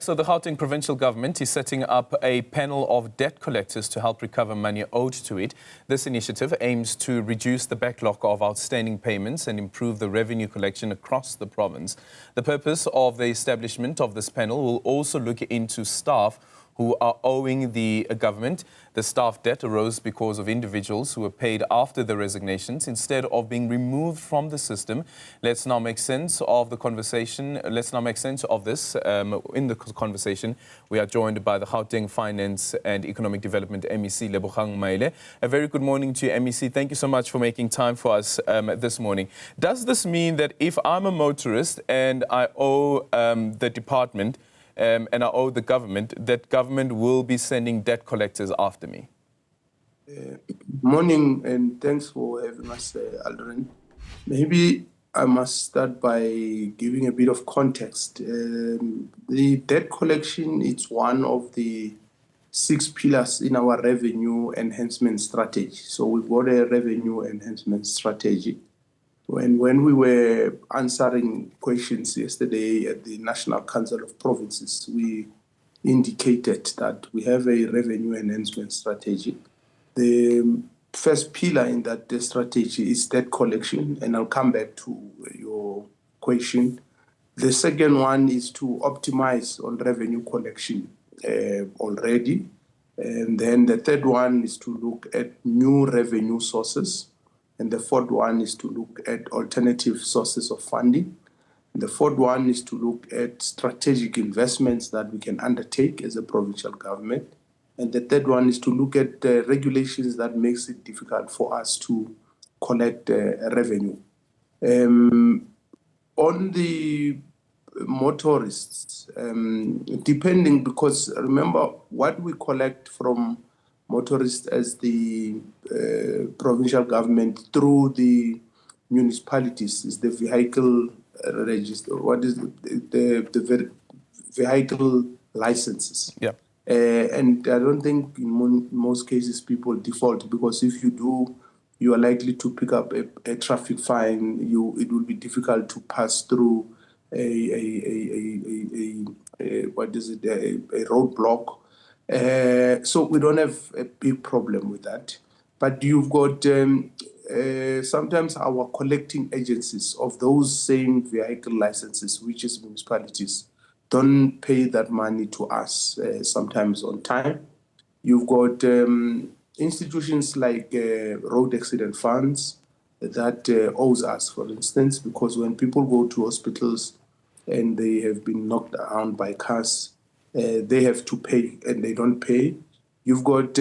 So the Gauteng provincial government is setting up a panel of debt collectors to help recover money owed to it. This initiative aims to reduce the backlog of outstanding payments and improve the revenue collection across the province. The purpose of the establishment of this panel will also look into staff who are owing the government. The staff debt arose because of individuals who were paid after the resignations instead of being removed from the system. Let's now make sense of the conversation. Let's now make sense of this. In the conversation, we are joined by the Gauteng Finance and Economic Development MEC, Lebogang Maile. A very good morning to you, MEC. Thank you so much for making time for us this morning. Does this mean that if I'm a motorist and I owe the department, and I owe the government, that government will be sending debt collectors after me? Morning, and thanks for having us, Aldrin. Maybe I must start by giving a bit of context. The debt collection is one of the 6 pillars in our revenue enhancement strategy. So we've got a revenue enhancement strategy. When we were answering questions yesterday at the National Council of Provinces, we indicated that we have a revenue enhancement strategy. The first pillar in that strategy is debt collection, and I'll come back to your question. The second one is to optimize on revenue collection already. And then the third one is to look at new revenue sources. And the fourth one is to look at alternative sources of funding. And the fourth one is to look at strategic investments that we can undertake as a provincial government. And the third one is to look at regulations that makes it difficult for us to collect revenue. On the motorists, depending, because remember what we collect from motorists as the provincial government through the municipalities is the vehicle register. What is the vehicle licenses? Yeah. And I don't think in most cases people default, because if you do, you are likely to pick up a traffic fine. It will be difficult to pass through a roadblock. So we don't have a big problem with that. But you've got sometimes our collecting agencies of those same vehicle licenses, which is municipalities, don't pay that money to us sometimes on time. You've got institutions like road accident funds that owes us, for instance, because when people go to hospitals and they have been knocked down by cars, they have to pay, and they don't pay. You've got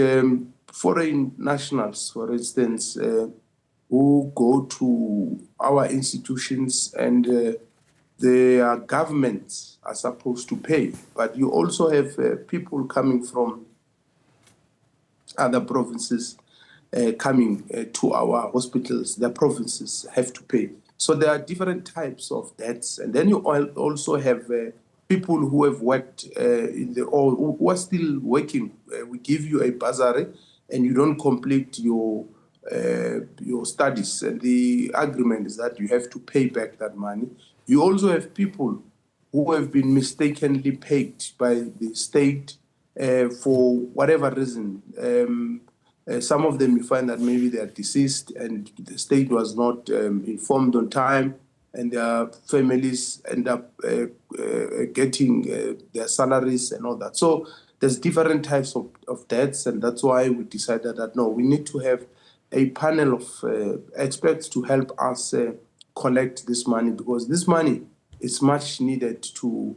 foreign nationals, for instance, who go to our institutions and their governments are supposed to pay. But you also have people coming from other provinces coming to our hospitals. Their provinces have to pay. So there are different types of debts. And then you also have people who have worked or who are still working. We give you a bursary and you don't complete your studies. And the agreement is that you have to pay back that money. You also have people who have been mistakenly paid by the state for whatever reason. Some of them you find that maybe they are deceased and the state was not informed on time, and their families end up getting their salaries and all that. So there's different types of debts, and that's why we decided that, no, we need to have a panel of experts to help us collect this money, because this money is much needed to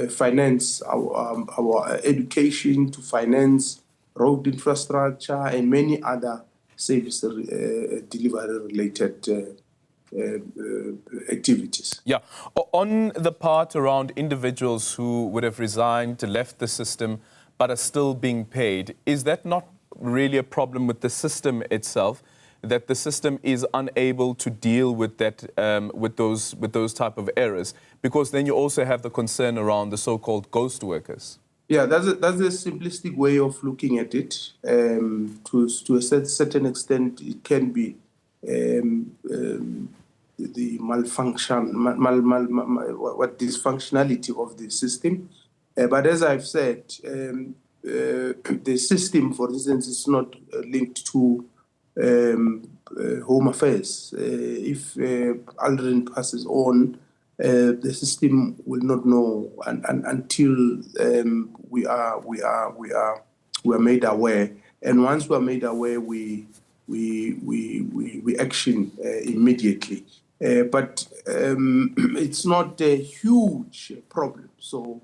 finance our education, to finance road infrastructure, and many other service delivery-related activities. Yeah. On the part around individuals who would have resigned, left the system, but are still being paid, is that not really a problem with the system itself, that the system is unable to deal with that, with those type of errors? Because then you also have the concern around the so-called ghost workers. Yeah, that's a simplistic way of looking at it. To a certain extent, it can be malfunction, dysfunctionality of the system. But as I've said, the system, for instance, is not linked to Home Affairs. If Aldrin passes on, the system will not know until we are made aware. And once we are made aware, we action immediately. But it's not a huge problem. So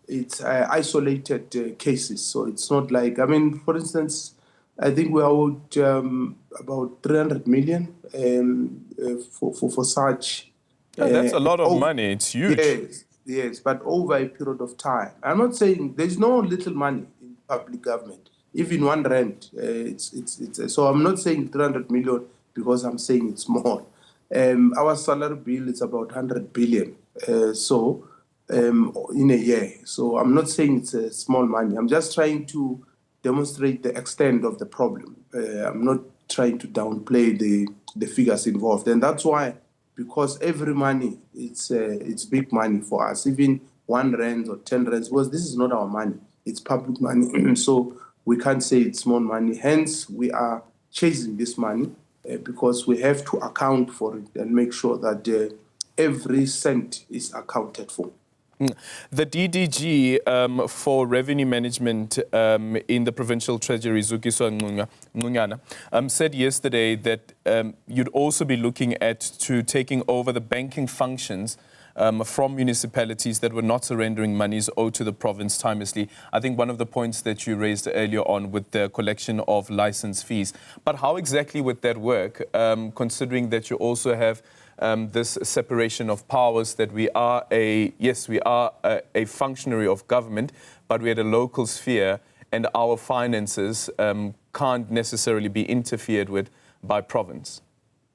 it's isolated cases. So it's not like, I mean, for instance, I think we owed about 300 million for such. Yeah, that's a lot of money. It's huge. Yes, but over a period of time. I'm not saying there's no little money in public government. Even 1 rand, so I'm not saying 300 million because I'm saying it's small. Our salary bill is about 100 billion. In a year. So I'm not saying it's a small money. I'm just trying to demonstrate the extent of the problem. I'm not trying to downplay the figures involved. And that's why, because every money, it's big money for us, even 1 rand or 10 rands, because this is not our money. It's public money. So we can't say it's small money. Hence, we are chasing this money because we have to account for it and make sure that every cent is accounted for. The DDG for Revenue Management in the Provincial Treasury, Zukiswa Ngcunyana, said yesterday that you'd also be looking at taking over the banking functions from municipalities that were not surrendering monies owed to the province timelessly. I think one of the points that you raised earlier on with the collection of license fees. But how exactly would that work, considering that you also have this separation of powers, that we are a functionary of government, but we're at a local sphere and our finances can't necessarily be interfered with by province?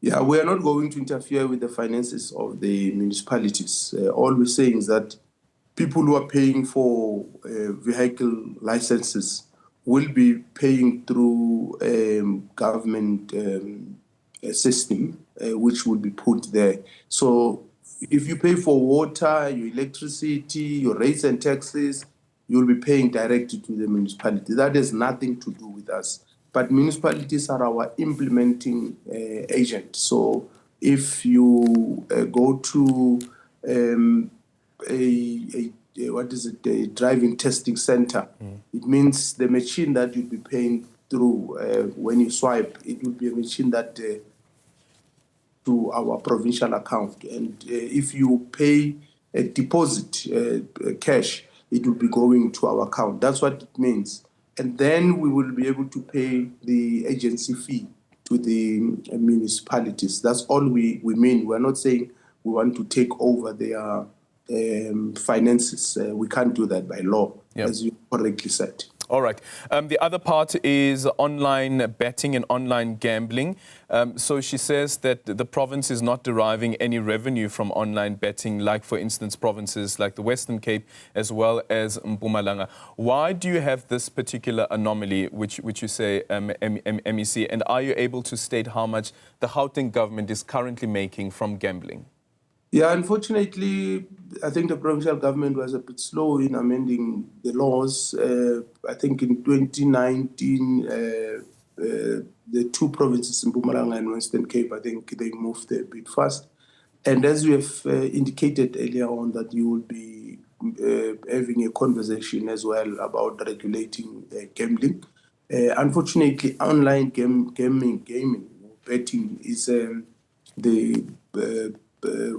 Yeah, we are not going to interfere with the finances of the municipalities. All we're saying is that people who are paying for vehicle licenses will be paying through government system, which will be put there. So if you pay for water, your electricity, your rates and taxes, you'll be paying directly to the municipality. That has nothing to do with us. But municipalities are our implementing agent. So if you go to a driving testing center, it means the machine that you'll be paying through when you swipe, it will be a machine that to our provincial account. And if you pay a deposit, cash, it will be going to our account. That's what it means. And then we will be able to pay the agency fee to the municipalities. That's all we mean. We're not saying we want to take over their finances. We can't do that by law, as you correctly said. All right. The other part is online betting and online gambling. So she says that the province is not deriving any revenue from online betting, like, for instance, provinces like the Western Cape as well as Mpumalanga. Why do you have this particular anomaly, which you say, MEC, and are you able to state how much the Gauteng government is currently making from gambling? Yeah, unfortunately, I think the provincial government was a bit slow in amending the laws. I think in 2019, the two provinces, Mpumalanga and Western Cape, I think they moved a bit fast. And as we have indicated earlier on, that you will be having a conversation as well about regulating gambling. Unfortunately, online gaming, betting is the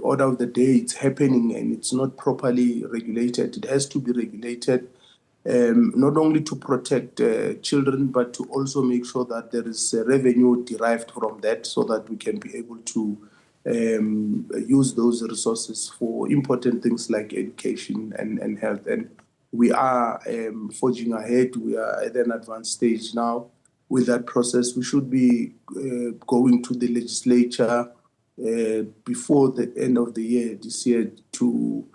order of the day. It's happening and it's not properly regulated. It has to be regulated not only to protect children, but to also make sure that there is revenue derived from that, so that we can be able to use those resources for important things like education and health. And we are forging ahead. We are at an advanced stage now with that process. We should be going to the legislature before the end of the year, this year, to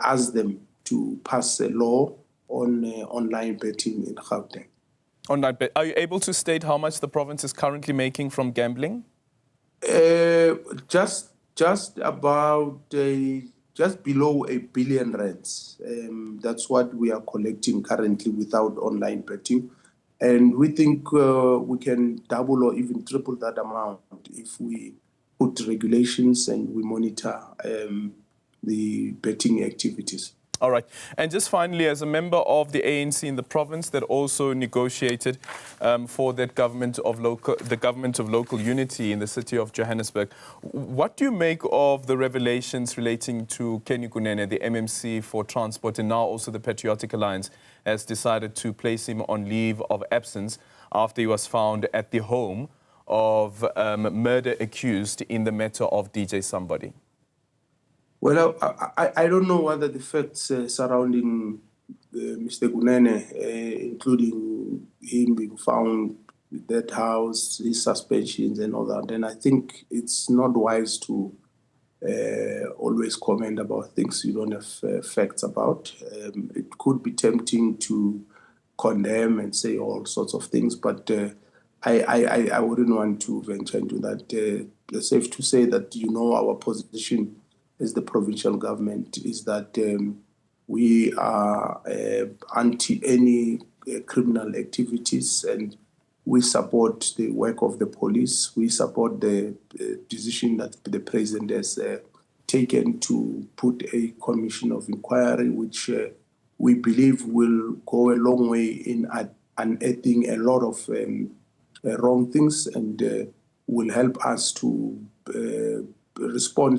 ask them to pass a law on online betting in Gauteng. Online bet. Are you able to state how much the province is currently making from gambling? Just just about just below R1 billion. That's what we are collecting currently without online betting. And we think we can double or even triple that amount if we put regulations and we monitor the betting activities. All right. And just finally, as a member of the ANC in the province that also negotiated for that the government of local unity in the city of Johannesburg, what do you make of the revelations relating to Kenny Kunene, the MMC for Transport, and now also the Patriotic Alliance has decided to place him on leave of absence after he was found at the home of murder accused in the matter of DJ Somebody? Well, I don't know whether the facts surrounding Mr. Kunene, including him being found with that house, his suspensions and all that, and I think it's not wise to always comment about things you don't have facts about. It could be tempting to condemn and say all sorts of things, but I wouldn't want to venture into that. It's safe to say that our position as the provincial government is that we are anti any criminal activities, and we support the work of the police. We support the decision that the president has taken to put a commission of inquiry, which we believe will go a long way in unearthing a lot of wrong things and will help us to respond